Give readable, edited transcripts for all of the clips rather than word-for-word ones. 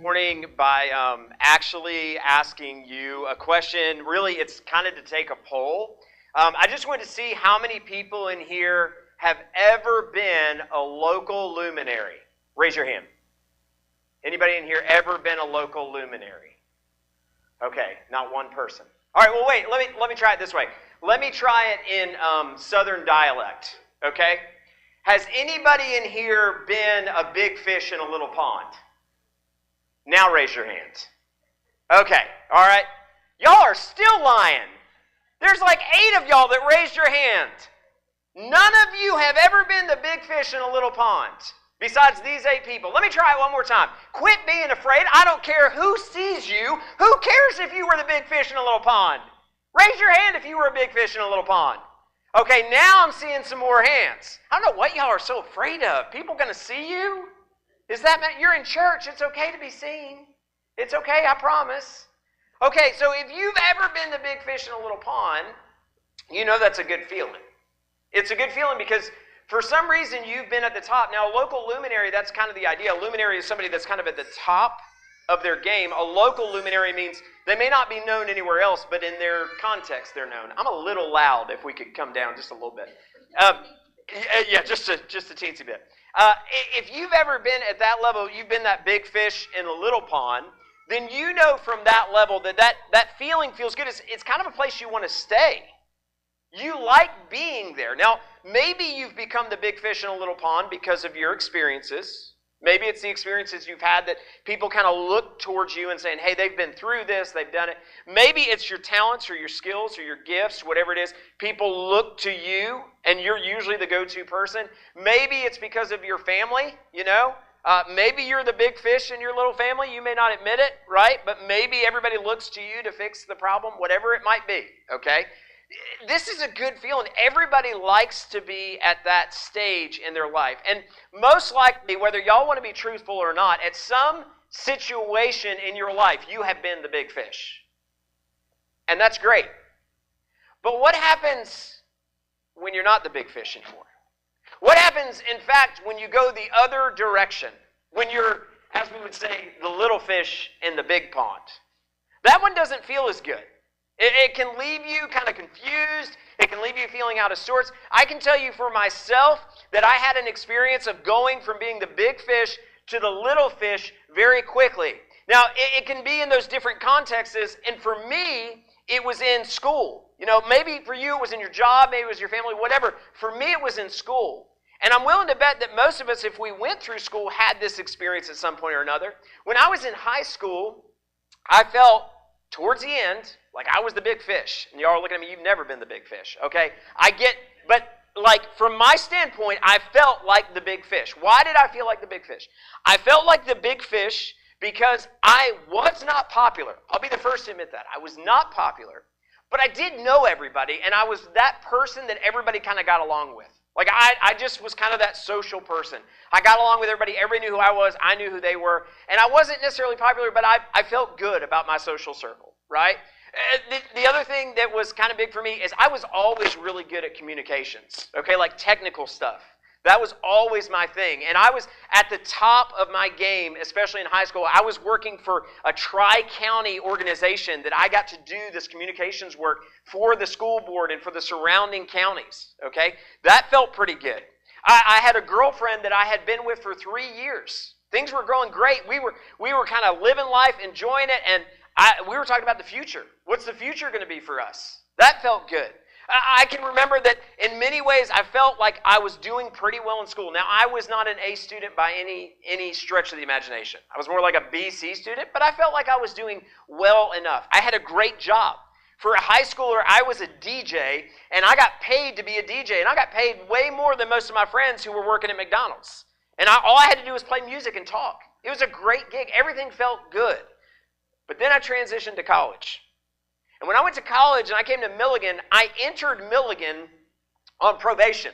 morning by actually asking you a question. Really, it's kind of to take a poll. I just wanted to see how many people in here have ever been a local luminary. Raise your hand. Anybody in here ever been a local luminary? Okay, not one person. All right, well, wait, let me try it this way. Let me try it in Southern dialect, okay? Has anybody in here been a big fish in a little pond? Now raise your hands. Okay, all right. Y'all are still lying. There's like 8 of y'all that raised your hand. None of you have ever been the big fish in a little pond, besides these 8 people. Let me try it one more time. Quit being afraid. I don't care who sees you. Who cares if you were the big fish in a little pond? Raise your hand if you were a big fish in a little pond. Okay, now I'm seeing some more hands. I don't know what y'all are so afraid of. People going to see you? Is that, you're in church, it's okay to be seen. It's okay, I promise. Okay, so if you've ever been the big fish in a little pond, you know that's a good feeling. It's a good feeling because for some reason you've been at the top. Now, a local luminary, that's kind of the idea. A luminary is somebody that's kind of at the top of their game. A local luminary means they may not be known anywhere else, but in their context they're known. I'm a little loud, if we could come down just a little bit. Just a teensy bit. If you've ever been at that level, you've been that big fish in a little pond, then you know from that level that feeling feels good. It's kind of a place you want to stay. You like being there. Now, maybe you've become the big fish in a little pond because of your experiences. Maybe it's the experiences you've had that people kind of look towards you and saying, hey, they've been through this, they've done it. Maybe it's your talents or your skills or your gifts, whatever it is. People look to you and you're usually the go-to person. Maybe it's because of your family, you know. Maybe you're the big fish in your little family. You may not admit it, right? But maybe everybody looks to you to fix the problem, whatever it might be, okay? This is a good feeling. Everybody likes to be at that stage in their life. And most likely, whether y'all want to be truthful or not, at some situation in your life, you have been the big fish. And that's great. But what happens when you're not the big fish anymore? What happens, in fact, when you go the other direction? When you're, as we would say, the little fish in the big pond? That one doesn't feel as good. It can leave you kind of confused. It can leave you feeling out of sorts. I can tell you for myself that I had an experience of going from being the big fish to the little fish very quickly. Now, it can be in those different contexts, and for me, it was in school. You know, maybe for you it was in your job, maybe it was your family, whatever. For me, it was in school. And I'm willing to bet that most of us, if we went through school, had this experience at some point or another. When I was in high school, I felt towards the end like I was the big fish. And y'all are looking at me, you've never been the big fish, okay? But like from my standpoint, I felt like the big fish. Why did I feel like the big fish? I felt like the big fish because I was not popular. I'll be the first to admit that. I was not popular, but I did know everybody, and I was that person that everybody kind of got along with. Like I just was kind of that social person. I got along with everybody. Everybody knew who I was. I knew who they were. And I wasn't necessarily popular, but I felt good about my social circle, right? The other thing that was kind of big for me is I was always really good at communications, okay, like technical stuff. That was always my thing. And I was at the top of my game, especially in high school. I was working for a tri-county organization that I got to do this communications work for the school board and for the surrounding counties, okay? That felt pretty good. I had a girlfriend that I had been with for 3 years. Things were going great. We were kind of living life, enjoying it, and we were talking about the future. What's the future going to be for us? That felt good. I can remember that in many ways I felt like I was doing pretty well in school. Now, I was not an A student by any stretch of the imagination. I was more like a BC student, but I felt like I was doing well enough. I had a great job. For a high schooler, I was a DJ, and I got paid to be a DJ, and I got paid way more than most of my friends who were working at McDonald's. And all I had to do was play music and talk. It was a great gig. Everything felt good. But then I transitioned to college. And when I went to college and I came to Milligan, I entered Milligan on probation.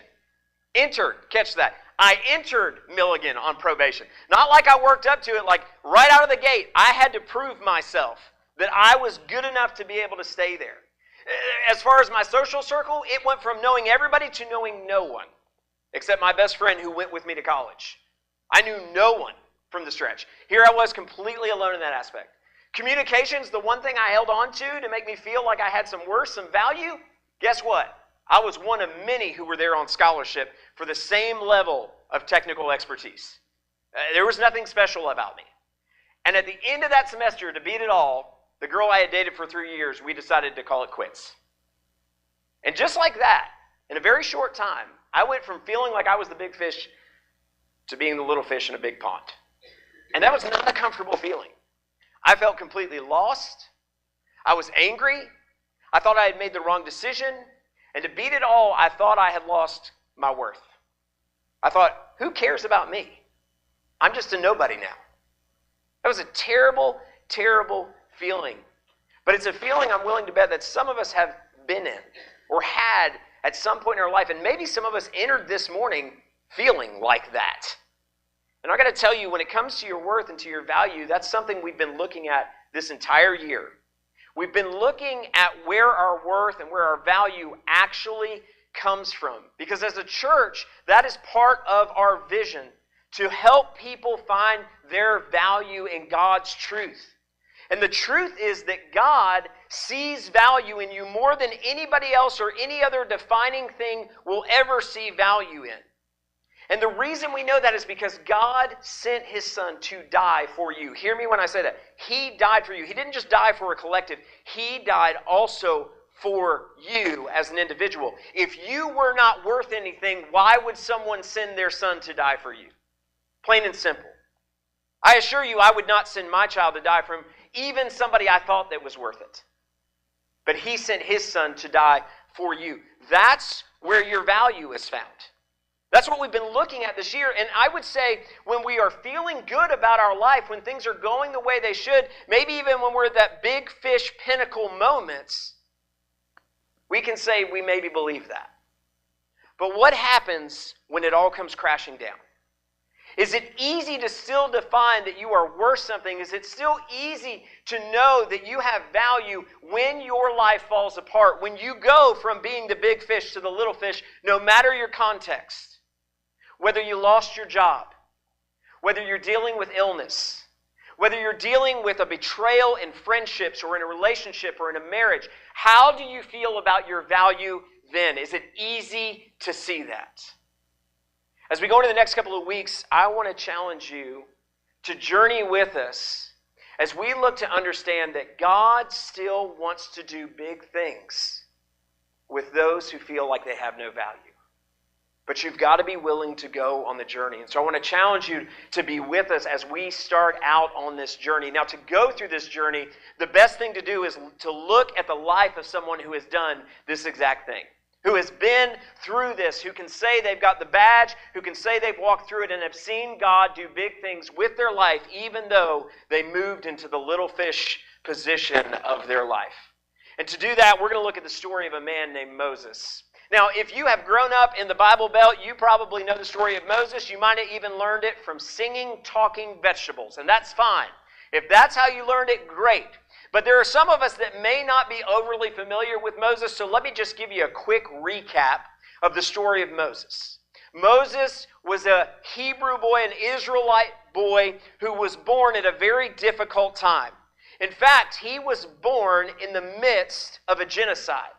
Catch that. I entered Milligan on probation. Not like I worked up to it, like right out of the gate. I had to prove myself that I was good enough to be able to stay there. As far as my social circle, it went from knowing everybody to knowing no one, except my best friend who went with me to college. I knew no one. from the stretch. Here I was completely alone in that aspect. Communications, the one thing I held on to make me feel like I had some worth, some value, guess what? I was one of many who were there on scholarship for the same level of technical expertise. There was nothing special about me. And at the end of that semester, to beat it all, the girl I had dated for 3 years, we decided to call it quits. And just like that, in a very short time, I went from feeling like I was the big fish to being the little fish in a big pond. And that was not a comfortable feeling. I felt completely lost. I was angry. I thought I had made the wrong decision. And to beat it all, I thought I had lost my worth. I thought, who cares about me? I'm just a nobody now. That was a terrible, terrible feeling. But it's a feeling I'm willing to bet that some of us have been in or had at some point in our life. And maybe some of us entered this morning feeling like that. And I got to tell you, when it comes to your worth and to your value, that's something we've been looking at this entire year. We've been looking at where our worth and where our value actually comes from. Because as a church, that is part of our vision, to help people find their value in God's truth. And the truth is that God sees value in you more than anybody else or any other defining thing will ever see value in. And the reason we know that is because God sent His Son to die for you. Hear me when I say that. He died for you. He didn't just die for a collective. He died also for you as an individual. If you were not worth anything, why would someone send their son to die for you? Plain and simple. I assure you, I would not send my child to die for him, even somebody I thought that was worth it. But He sent His Son to die for you. That's where your value is found. That's what we've been looking at this year. And I would say when we are feeling good about our life, when things are going the way they should, maybe even when we're at that big fish pinnacle moments, we can say we maybe believe that. But what happens when it all comes crashing down? Is it easy to still define that you are worth something? Is it still easy to know that you have value when your life falls apart? When you go from being the big fish to the little fish, no matter your context? Whether you lost your job, whether you're dealing with illness, whether you're dealing with a betrayal in friendships or in a relationship or in a marriage, how do you feel about your value then? Is it easy to see that? As we go into the next couple of weeks, I want to challenge you to journey with us as we look to understand that God still wants to do big things with those who feel like they have no value. But you've got to be willing to go on the journey. And so I want to challenge you to be with us as we start out on this journey. Now, to go through this journey, the best thing to do is to look at the life of someone who has done this exact thing, who has been through this, who can say they've got the badge, who can say they've walked through it and have seen God do big things with their life, even though they moved into the little fish position of their life. And to do that, we're going to look at the story of a man named Moses. Now, if you have grown up in the Bible Belt, you probably know the story of Moses. You might have even learned it from singing, talking vegetables, and that's fine. If that's how you learned it, great. But there are some of us that may not be overly familiar with Moses, so let me just give you a quick recap of the story of Moses. Moses was a Hebrew boy, an Israelite boy, who was born at a very difficult time. In fact, he was born in the midst of a genocide.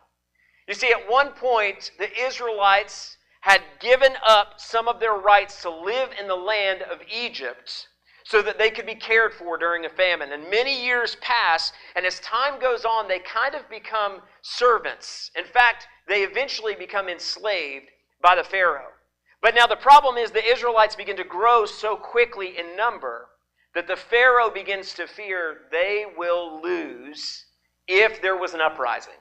You see, at one point, the Israelites had given up some of their rights to live in the land of Egypt so that they could be cared for during a famine. And many years pass, and as time goes on, they kind of become servants. In fact, they eventually become enslaved by the Pharaoh. But now the problem is the Israelites begin to grow so quickly in number that the Pharaoh begins to fear they will lose if there was an uprising.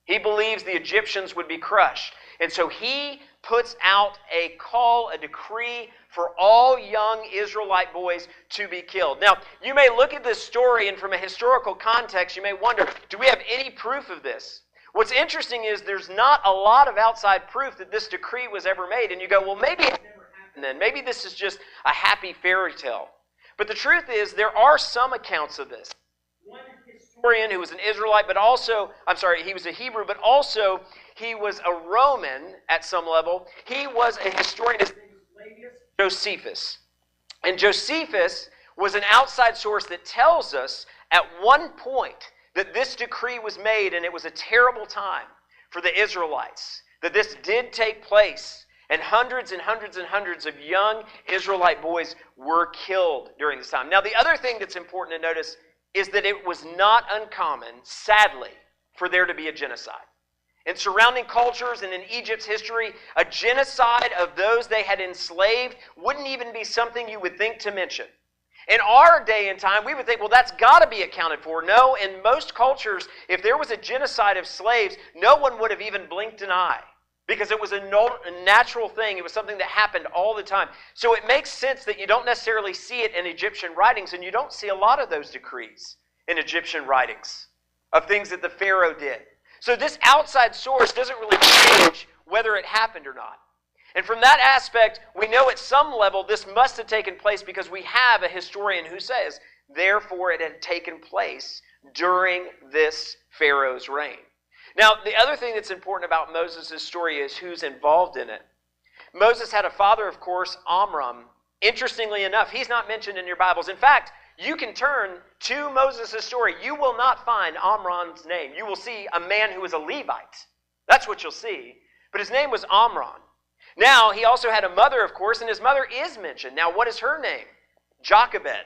He believes the Egyptians would be crushed. And so he puts out a call, a decree for all young Israelite boys to be killed. Now, you may look at this story and from a historical context, you may wonder, do we have any proof of this? What's interesting is there's not a lot of outside proof that this decree was ever made. And you go, well, maybe it never happened then. Maybe this is just a happy fairy tale. But the truth is there are some accounts of this. One historian who was an Israelite, he was a Hebrew, but also he was a Roman at some level. He was a historian, his name was Flavius Josephus. And Josephus was an outside source that tells us at one point that this decree was made, and it was a terrible time for the Israelites, that this did take place, and hundreds and hundreds and hundreds of young Israelite boys were killed during this time. Now, the other thing that's important to notice is that it was not uncommon, sadly, for there to be a genocide. In surrounding cultures and in Egypt's history, a genocide of those they had enslaved wouldn't even be something you would think to mention. In our day and time, we would think, well, that's got to be accounted for. No, in most cultures, if there was a genocide of slaves, no one would have even blinked an eye because it was a natural thing. It was something that happened all the time. So it makes sense that you don't necessarily see it in Egyptian writings, and you don't see a lot of those decrees in Egyptian writings of things that the Pharaoh did. So this outside source doesn't really change whether it happened or not. And from that aspect, we know at some level this must have taken place because we have a historian who says, therefore it had taken place during this Pharaoh's reign. Now, the other thing that's important about Moses' story is who's involved in it. Moses had a father, of course, Amram. Interestingly enough, he's not mentioned in your Bibles. In fact, you can turn to Moses' story. You will not find Amram's name. You will see a man who was a Levite. That's what you'll see. But his name was Amram. Now, he also had a mother, of course, and his mother is mentioned. Now, what is her name? Jochebed.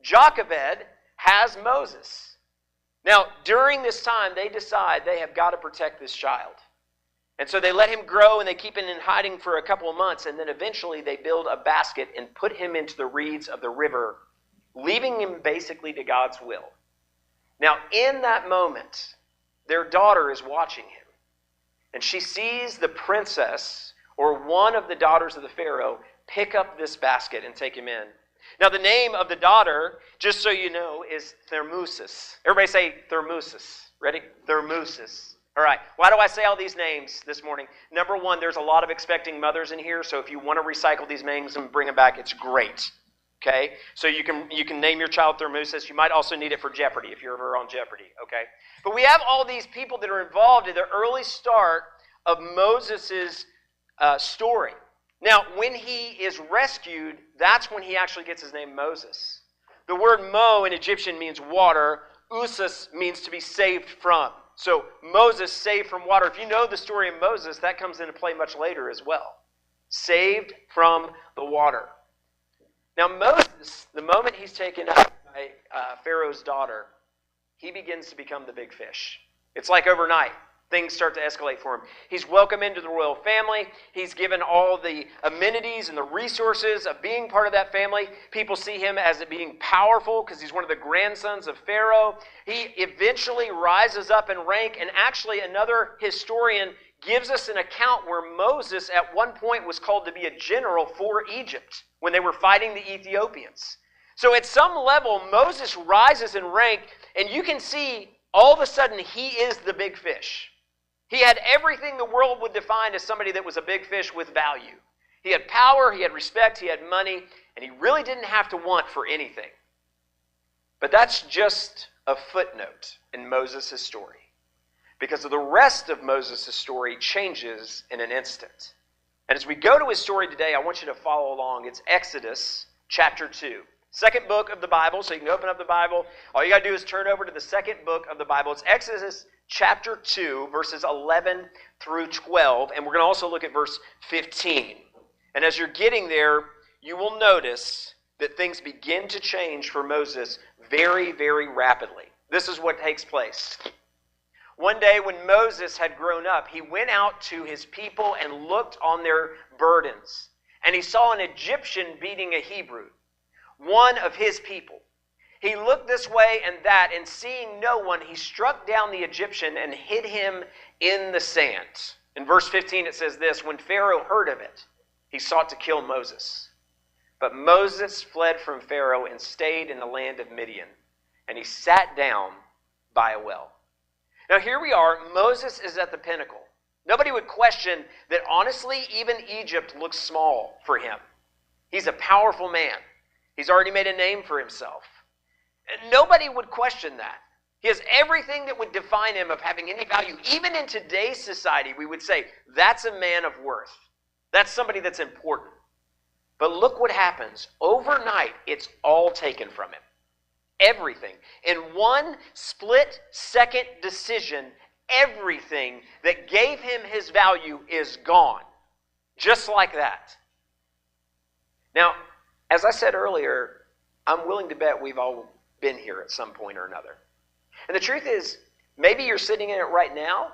Jochebed has Moses. Now, during this time, they decide they have got to protect this child. And so they let him grow, and they keep him in hiding for a couple of months, and then eventually they build a basket and put him into the reeds of the river, leaving him basically to God's will. Now, in that moment, their daughter is watching him, and she sees the princess, or one of the daughters of the Pharaoh, pick up this basket and take him in. Now, the name of the daughter, just so you know, is Thermusis. Everybody say Thermusis. Ready? Thermusis. All right. Why do I say all these names this morning? Number one, there's a lot of expecting mothers in here, so if you want to recycle these names and bring them back, it's great. Okay? So you can name your child Thermusis. You might also need it for Jeopardy if you're ever on Jeopardy. Okay? But we have all these people that are involved in the early start of Moses' story. Now, when he is rescued, that's when he actually gets his name Moses. The word mo in Egyptian means water. Usus means to be saved from. So Moses saved from water. If you know the story of Moses, that comes into play much later as well. Saved from the water. Now Moses, the moment he's taken up by Pharaoh's daughter, he begins to become the big fish. It's like overnight. Things start to escalate for him. He's welcomed into the royal family. He's given all the amenities and the resources of being part of that family. People see him as being powerful because he's one of the grandsons of Pharaoh. He eventually rises up in rank, and actually another historian gives us an account where Moses at one point was called to be a general for Egypt when they were fighting the Ethiopians. So at some level, Moses rises in rank, and you can see all of a sudden he is the big fish. He had everything the world would define as somebody that was a big fish with value. He had power, he had respect, he had money, and he really didn't have to want for anything. But that's just a footnote in Moses' story, because the rest of Moses' story changes in an instant. And as we go to his story today, I want you to follow along. It's Exodus chapter 2. Second book of the Bible, so you can open up the Bible. All you got to do is turn over to the second book of the Bible. It's Exodus chapter 2, verses 11 through 12, and we're going to also look at verse 15. And as you're getting there, you will notice that things begin to change for Moses very, very rapidly. This is what takes place. One day when Moses had grown up, he went out to his people and looked on their burdens, and he saw an Egyptian beating a Hebrew, one of his people. He looked this way and that, and seeing no one, he struck down the Egyptian and hid him in the sand. In verse 15 it says this, when Pharaoh heard of it, he sought to kill Moses. But Moses fled from Pharaoh and stayed in the land of Midian, and he sat down by a well. Now here we are, Moses is at the pinnacle. Nobody would question that honestly, even Egypt looks small for him. He's a powerful man. He's already made a name for himself. And nobody would question that. He has everything that would define him of having any value. Even in today's society, we would say, that's a man of worth. That's somebody that's important. But look what happens. Overnight, it's all taken from him. Everything. In one split-second decision, everything that gave him his value is gone. Just like that. Now, as I said earlier, I'm willing to bet we've all been here at some point or another. And the truth is, maybe you're sitting in it right now.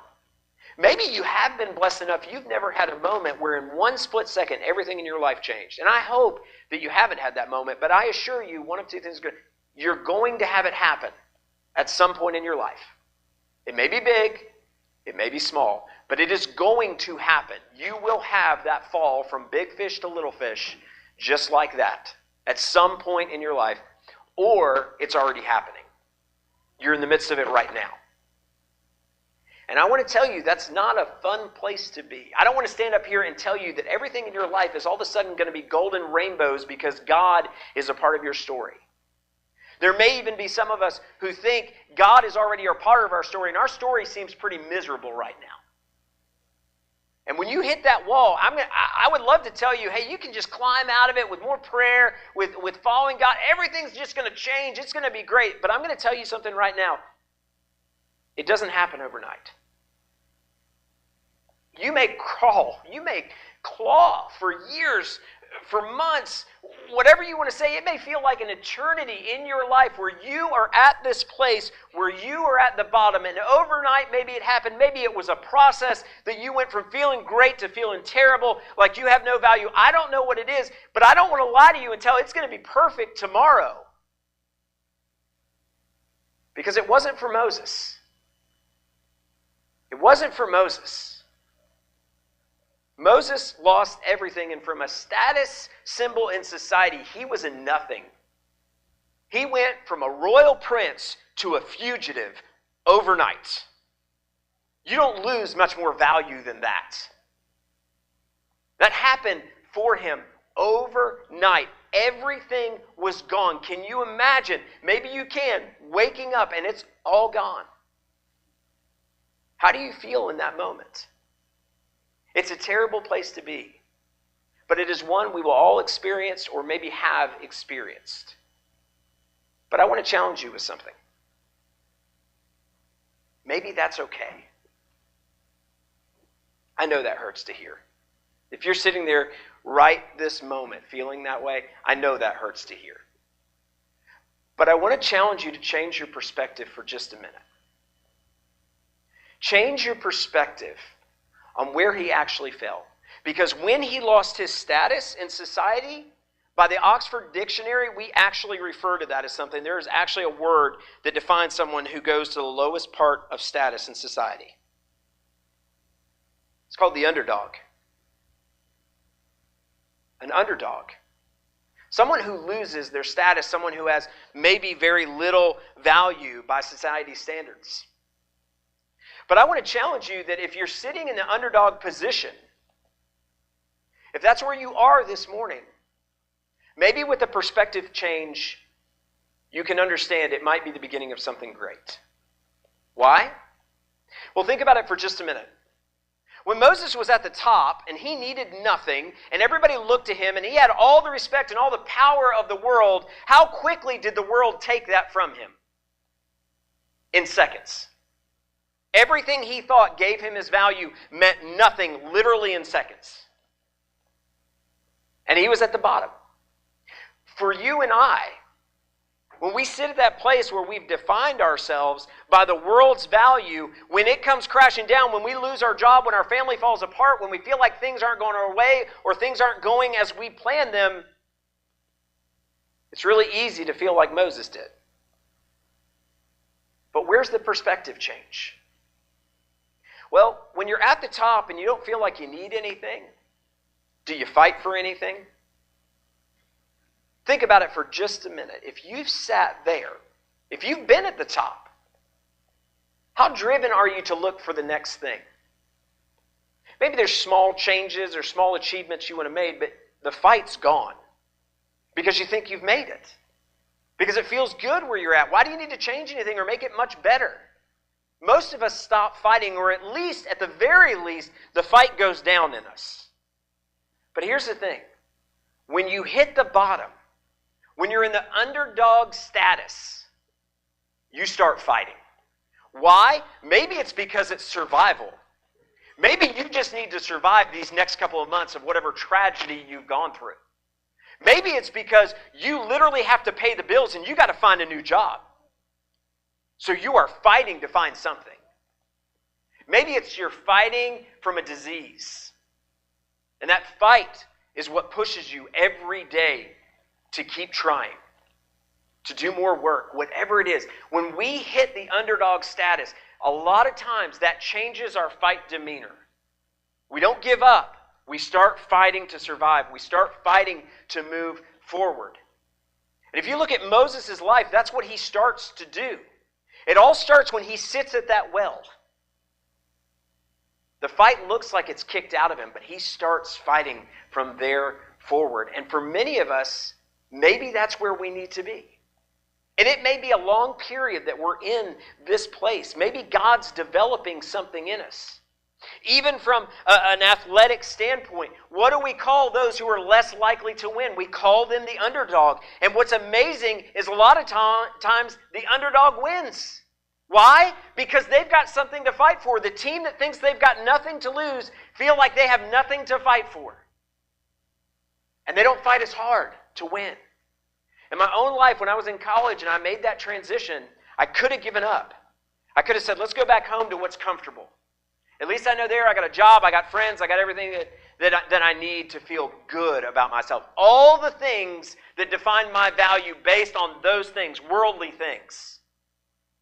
Maybe you have been blessed enough you've never had a moment where in one split second everything in your life changed. And I hope that you haven't had that moment, but I assure you one of two things is good. You're going to have it happen at some point in your life. It may be big, it may be small, but it is going to happen. You will have that fall from big fish to little fish just like that at some point in your life, or it's already happening. You're in the midst of it right now. And I want to tell you, that's not a fun place to be. I don't want to stand up here and tell you that everything in your life is all of a sudden going to be golden rainbows because God is a part of your story. There may even be some of us who think God is already a part of our story, and our story seems pretty miserable right now. And when you hit that wall, I would love to tell you, hey, you can just climb out of it with more prayer, with following God. Everything's just going to change. It's going to be great. But I'm going to tell you something right now. It doesn't happen overnight. You may crawl, you may claw for years, for months, whatever you want to say. It may feel like an eternity in your life where you are at this place where you are at the bottom, and overnight maybe it happened. Maybe it was a process that you went from feeling great to feeling terrible, like you have no value. I don't know what it is, but I don't want to lie to you and tell it's going to be perfect tomorrow. Because it wasn't for Moses. It wasn't for Moses. Moses lost everything, and from a status symbol in society, he was a nothing. He went from a royal prince to a fugitive overnight. You don't lose much more value than that. That happened for him overnight. Everything was gone. Can you imagine? Maybe you can. Waking up and it's all gone. How do you feel in that moment? It's a terrible place to be, but it is one we will all experience or maybe have experienced. But I want to challenge you with something. Maybe that's okay. I know that hurts to hear. If you're sitting there right this moment feeling that way, I know that hurts to hear. But I want to challenge you to change your perspective for just a minute. Change your perspective on where he actually fell. Because when he lost his status in society, by the Oxford Dictionary, we actually refer to that as something. There is actually a word that defines someone who goes to the lowest part of status in society. It's called the underdog. An underdog. Someone who loses their status, someone who has maybe very little value by society's standards. But I want to challenge you that if you're sitting in the underdog position, if that's where you are this morning, maybe with a perspective change, you can understand it might be the beginning of something great. Why? Well, think about it for just a minute. When Moses was at the top and he needed nothing and everybody looked to him and he had all the respect and all the power of the world, how quickly did the world take that from him? In seconds. Everything he thought gave him his value meant nothing literally in seconds. And he was at the bottom. For you and I, when we sit at that place where we've defined ourselves by the world's value, when it comes crashing down, when we lose our job, when our family falls apart, when we feel like things aren't going our way or things aren't going as we planned them, it's really easy to feel like Moses did. But where's the perspective change? Well, when you're at the top and you don't feel like you need anything, do you fight for anything? Think about it for just a minute. If you've sat there, if you've been at the top, how driven are you to look for the next thing? Maybe there's small changes or small achievements you want to make, but the fight's gone because you think you've made it. Because it feels good where you're at. Why do you need to change anything or make it much better? Most of us stop fighting, or at least, at the very least, the fight goes down in us. But here's the thing. when you hit the bottom, when you're in the underdog status, you start fighting. Why? Maybe it's because it's survival. Maybe you just need to survive these next couple of months of whatever tragedy you've gone through. Maybe it's because you literally have to pay the bills and you got to find a new job. So you are fighting to find something. Maybe it's you're fighting from a disease. And that fight is what pushes you every day to keep trying, to do more work, whatever it is. When we hit the underdog status, a lot of times that changes our fight demeanor. We don't give up. We start fighting to survive. We start fighting to move forward. And if you look at Moses' life, that's what he starts to do. It all starts when he sits at that well. The fight looks like it's kicked out of him, but he starts fighting from there forward. And for many of us, maybe that's where we need to be. And it may be a long period that we're in this place. Maybe God's developing something in us. Even from an athletic standpoint, what do we call those who are less likely to win? We call them the underdog. And what's amazing is a lot of times the underdog wins. Why? Because they've got something to fight for. The team that thinks they've got nothing to lose feel like they have nothing to fight for. And they don't fight as hard to win. In my own life, when I was in college and I made that transition, I could have given up. I could have said, let's go back home to what's comfortable. At least I know there I got a job, I got friends, I got everything that I need to feel good about myself. All the things that define my value based on those things, worldly things.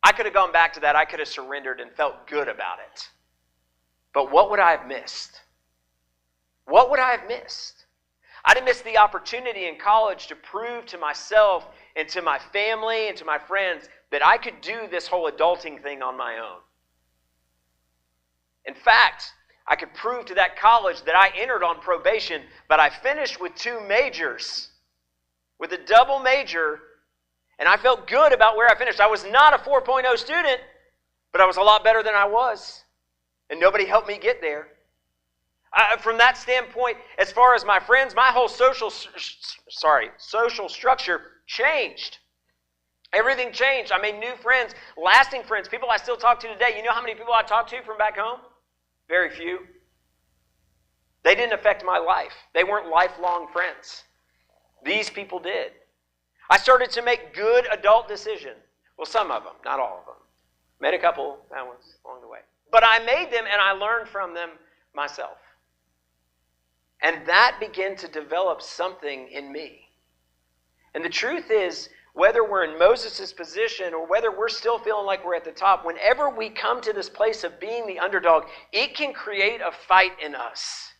I could have gone back to that. I could have surrendered and felt good about it. But what would I have missed? What would I have missed? I'd have missed the opportunity in college to prove to myself and to my family and to my friends that I could do this whole adulting thing on my own. In fact, I could prove to that college that I entered on probation, but I finished with 2 majors, with a double major, and I felt good about where I finished. I was not a 4.0 student, but I was a lot better than I was, and nobody helped me get there. From that standpoint, as far as my friends, my whole social structure changed. Everything changed. I made new friends, lasting friends, people I still talk to today. You know how many people I talk to from back home? Very few. They didn't affect my life. They weren't lifelong friends. These people did. I started to make good adult decisions. Well, some of them, not all of them. Made a couple, that was along the way. But I made them and I learned from them myself. And that began to develop something in me. And the truth is, whether we're in Moses' position or whether we're still feeling like we're at the top, whenever we come to this place of being the underdog, it can create a fight in us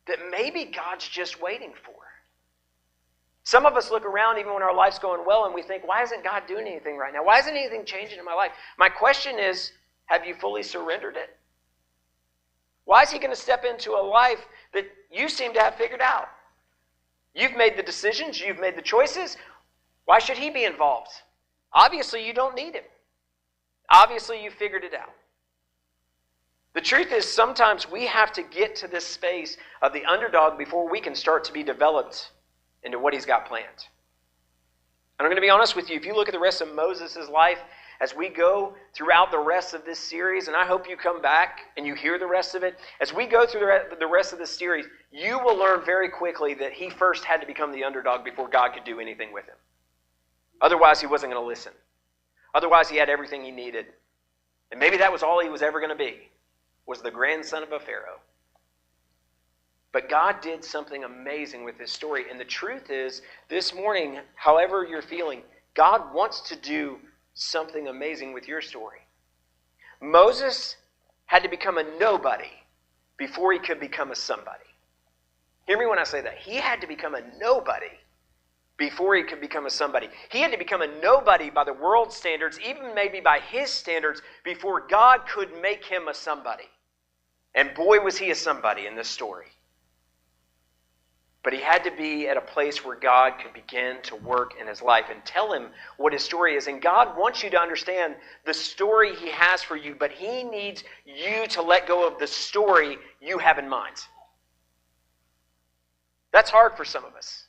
that maybe God's just waiting for. Some of us look around even when our life's going well and we think, why isn't God doing anything right now? Why isn't anything changing in my life? My question is, have you fully surrendered it? Why is he going to step into a life that you seem to have figured out? You've made the decisions, you've made the choices. Why should he be involved? Obviously, you don't need him. Obviously, you figured it out. The truth is, sometimes we have to get to this space of the underdog before we can start to be developed into what he's got planned. And I'm going to be honest with you, if you look at the rest of Moses' life, as we go throughout the rest of this series, and I hope you come back and you hear the rest of it, as we go through the rest of this series, you will learn very quickly that he first had to become the underdog before God could do anything with him. Otherwise, he wasn't going to listen. Otherwise, he had everything he needed. And maybe that was all he was ever going to be, was the grandson of a Pharaoh. But God did something amazing with this story. And the truth is, this morning, however you're feeling, God wants to do something amazing with your story. Moses had to become a nobody before he could become a somebody. Hear me when I say that. He had to become a nobody before he could become a somebody. He had to become a nobody by the world's standards, even maybe by his standards, before God could make him a somebody. And boy, was he a somebody in this story. But he had to be at a place where God could begin to work in his life and tell him what his story is. And God wants you to understand the story he has for you, but he needs you to let go of the story you have in mind. That's hard for some of us.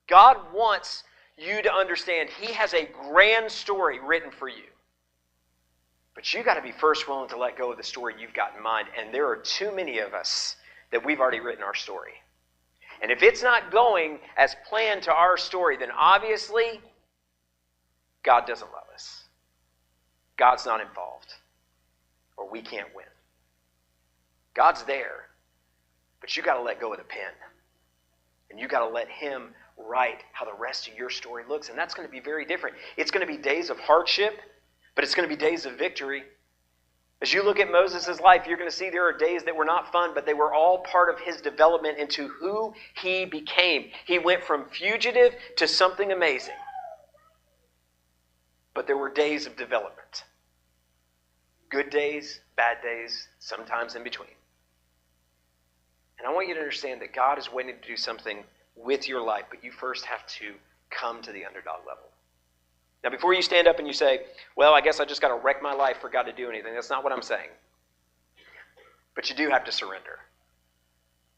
God wants you to understand He has a grand story written for you. But you got to be first willing to let go of the story you've got in mind. And there are too many of us that we've already written our story. And if it's not going as planned to our story, then obviously God doesn't love us. God's not involved. Or we can't win. God's there. But you got to let go of the pen. And you got to let Him write how the rest of your story looks. And that's going to be very different. It's going to be days of hardship, but it's going to be days of victory. As you look at Moses' life, you're going to see there are days that were not fun, but they were all part of his development into who he became. He went from fugitive to something amazing. But there were days of development. Good days, bad days, sometimes in between. And I want you to understand that God is waiting to do something with your life, but you first have to come to the underdog level. Now, before you stand up and you say, well, I guess I just got to wreck my life for God to do anything, that's not what I'm saying. But you do have to surrender.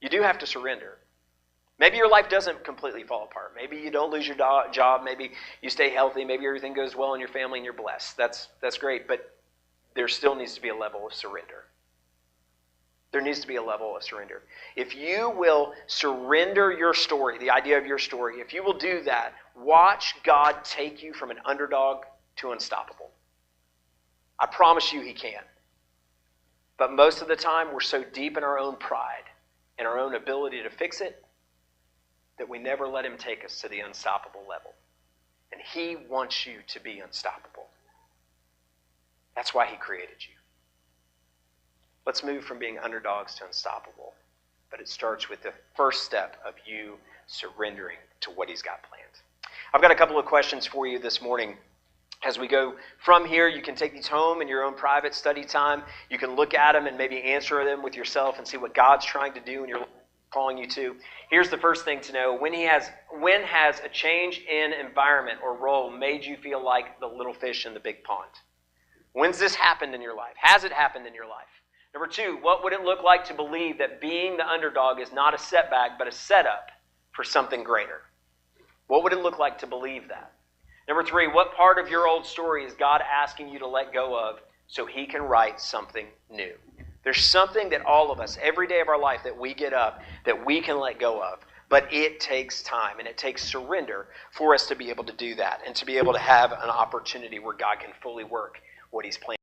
You do have to surrender. Maybe your life doesn't completely fall apart. Maybe you don't lose your job. Maybe you stay healthy. Maybe everything goes well in your family and you're blessed. That's great, but there still needs to be a level of surrender. There needs to be a level of surrender. If you will surrender your story, the idea of your story, if you will do that, watch God take you from an underdog to unstoppable. I promise you He can. But most of the time, we're so deep in our own pride and our own ability to fix it that we never let Him take us to the unstoppable level. And He wants you to be unstoppable. That's why He created you. Let's move from being underdogs to unstoppable. But it starts with the first step of you surrendering to what He's got planned. I've got a couple of questions for you this morning. As we go from here, you can take these home in your own private study time. You can look at them and maybe answer them with yourself and see what God's trying to do and you're calling you to. Here's the first thing to know. When has a change in environment or role made you feel like the little fish in the big pond? When's this happened in your life? Has it happened in your life? Number two, what would it look like to believe that being the underdog is not a setback, but a setup for something greater? What would it look like to believe that? Number three, what part of your old story is God asking you to let go of so He can write something new? There's something that all of us, every day of our life that we get up, that we can let go of. But it takes time and it takes surrender for us to be able to do that and to be able to have an opportunity where God can fully work what He's planned.